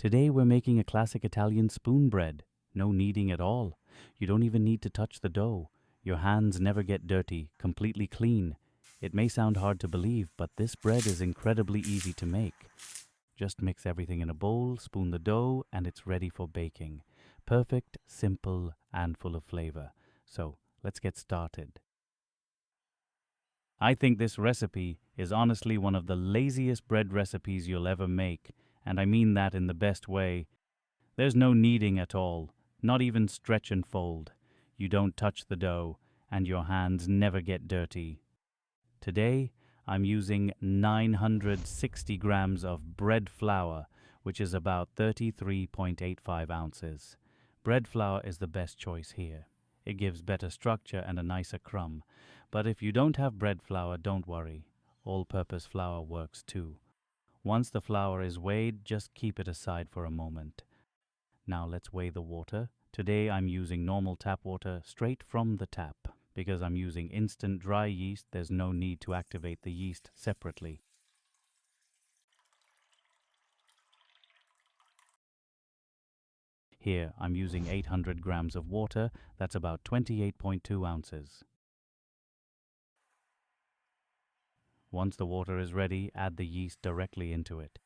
Today we're making a classic Italian spoon bread. No kneading at all. You don't even need to touch the dough. Your hands never get dirty, completely clean. It may sound hard to believe, but this bread is incredibly easy to make. Just mix everything in a bowl, spoon the dough, and it's ready for baking. Perfect, simple, and full of flavor. So, let's get started. I think this recipe is honestly one of the laziest bread recipes you'll ever make, and I mean that in the best way. There's no kneading at all, not even stretch and fold. You don't touch the dough, and your hands never get dirty. Today, I'm using 960 grams of bread flour, which is about 33.85 ounces. Bread flour is the best choice here. It gives better structure and a nicer crumb. But if you don't have bread flour, don't worry. All-purpose flour works too. Once the flour is weighed, just keep it aside for a moment. Now let's weigh the water. Today I'm using normal tap water straight from the tap. Because I'm using instant dry yeast, there's no need to activate the yeast separately. Here, I'm using 800 grams of water, that's about 28.2 ounces. Once the water is ready, add the yeast directly into it.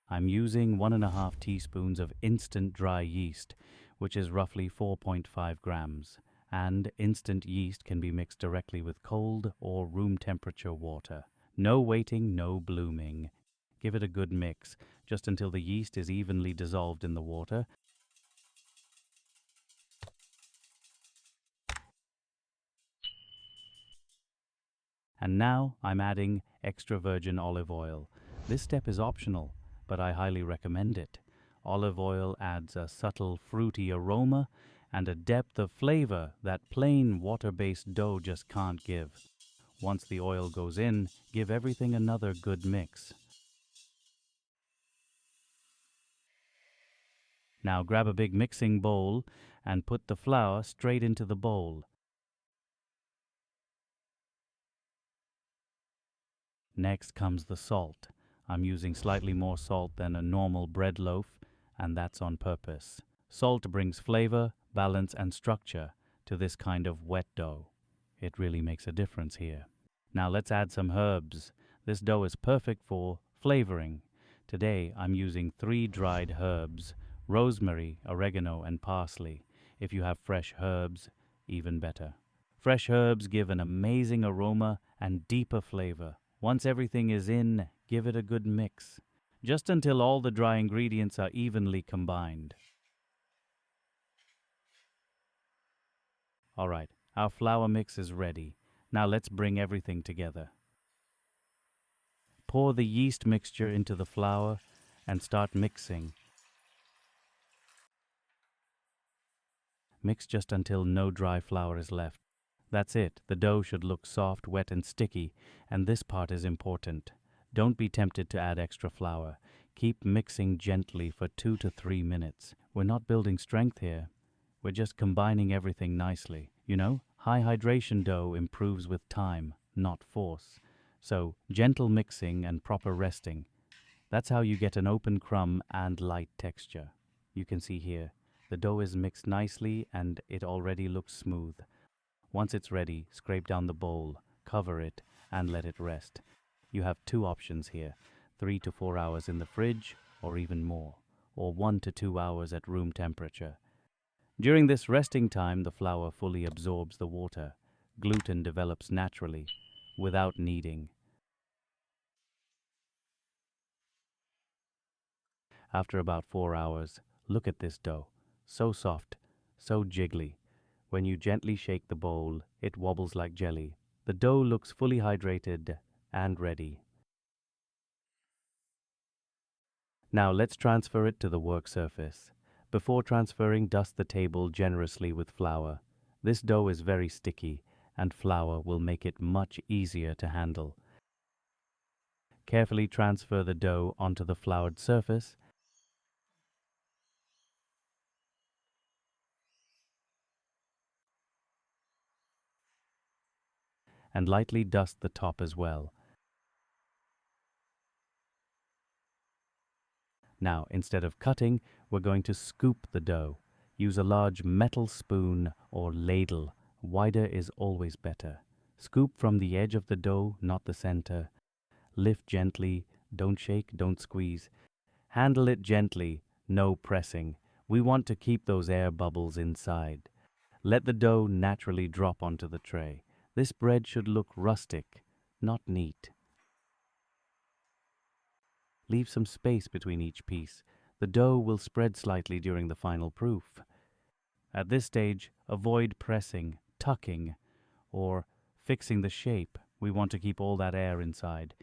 I'm using 1.5 teaspoons of instant dry yeast, which is roughly 4.5 grams. And instant yeast can be mixed directly with cold or room temperature water. No waiting, no blooming. Give it a good mix, just until the yeast is evenly dissolved in the water. And now I'm adding extra virgin olive oil. This step is optional, but I highly recommend it. Olive oil adds a subtle fruity aroma and a depth of flavor that plain water-based dough just can't give. Once the oil goes in, give everything another good mix. Now grab a big mixing bowl and put the flour straight into the bowl. Next comes the salt. I'm using slightly more salt than a normal bread loaf, and that's on purpose. Salt brings flavor, balance, and structure to this kind of wet dough. It really makes a difference here. Now let's add some herbs. This dough is perfect for flavoring. Today I'm using 3 dried herbs: rosemary, oregano, and parsley. If you have fresh herbs, even better. Fresh herbs give an amazing aroma and deeper flavor. Once everything is in, give it a good mix, just until all the dry ingredients are evenly combined. All right, our flour mix is ready. Now let's bring everything together. Pour the yeast mixture into the flour and start mixing. Mix just until no dry flour is left. That's it. The dough should look soft, wet, and sticky, and this part is important. Don't be tempted to add extra flour. Keep mixing gently for 2 to 3 minutes. We're not building strength here. We're just combining everything nicely. You know, high hydration dough improves with time, not force. So, gentle mixing and proper resting. That's how you get an open crumb and light texture. You can see here, the dough is mixed nicely and it already looks smooth. Once it's ready, scrape down the bowl, cover it, and let it rest. You have 2 options here, 3 to 4 hours in the fridge, or even more, or 1 to 2 hours at room temperature. During this resting time, the flour fully absorbs the water. Gluten develops naturally, without kneading. After about 4 hours, look at this dough. So soft, so jiggly. When you gently shake the bowl, it wobbles like jelly. The dough looks fully hydrated and ready. Now let's transfer it to the work surface. Before transferring, dust the table generously with flour. This dough is very sticky, and flour will make it much easier to handle. Carefully transfer the dough onto the floured surface and lightly dust the top as well. Now, instead of cutting, we're going to scoop the dough. Use a large metal spoon or ladle. Wider is always better. Scoop from the edge of the dough, not the center. Lift gently. Don't shake, don't squeeze. Handle it gently, no pressing. We want to keep those air bubbles inside. Let the dough naturally drop onto the tray. This bread should look rustic, not neat. Leave some space between each piece. The dough will spread slightly during the final proof. At this stage, avoid pressing, tucking, or fixing the shape. We want to keep all that air inside.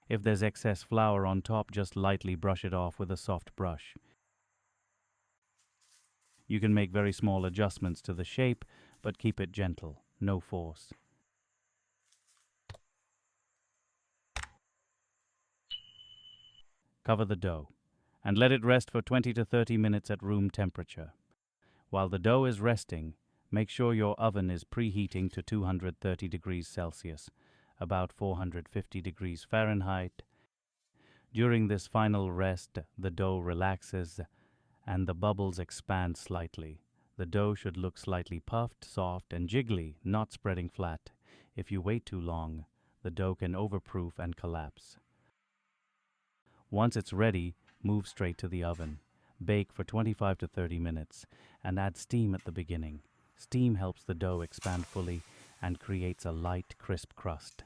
If there's excess flour on top, just lightly brush it off with a soft brush. You can make very small adjustments to the shape, but keep it gentle, no force. Cover the dough and let it rest for 20 to 30 minutes at room temperature. While the dough is resting, make sure your oven is preheating to 230 degrees Celsius, about 450 degrees Fahrenheit. During this final rest, the dough relaxes and the bubbles expand slightly. The dough should look slightly puffed, soft, and jiggly, not spreading flat. If you wait too long, the dough can overproof and collapse. Once it's ready, move straight to the oven. Bake for 25 to 30 minutes and add steam at the beginning. Steam helps the dough expand fully and creates a light, crisp crust.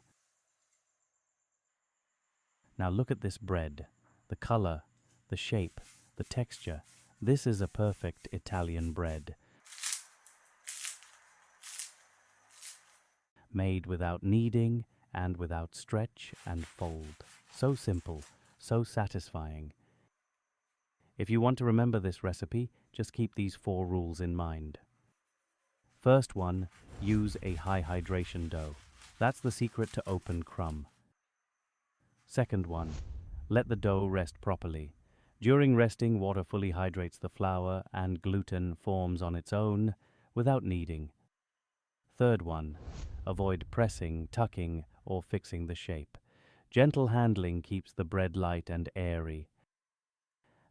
Now look at this bread. The color, the shape, the texture. This is a perfect Italian bread. Made without kneading and without stretch and fold. So simple, so satisfying. If you want to remember this recipe, just keep these 4 rules in mind. First one, use a high hydration dough. That's the secret to open crumb. Second one, let the dough rest properly. During resting, water fully hydrates the flour and gluten forms on its own without kneading. Third one, avoid pressing, tucking, or fixing the shape. Gentle handling keeps the bread light and airy.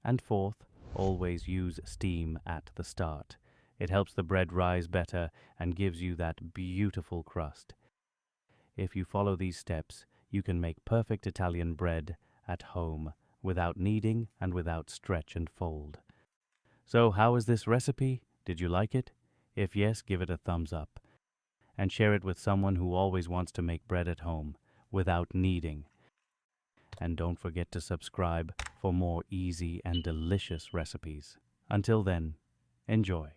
And fourth, always use steam at the start. It helps the bread rise better and gives you that beautiful crust. If you follow these steps, you can make perfect Italian bread at home without kneading and without stretch and fold. So how is this recipe? Did you like it? If yes, give it a thumbs up. And share it with someone who always wants to make bread at home without kneading. And don't forget to subscribe for more easy and delicious recipes. Until then, enjoy.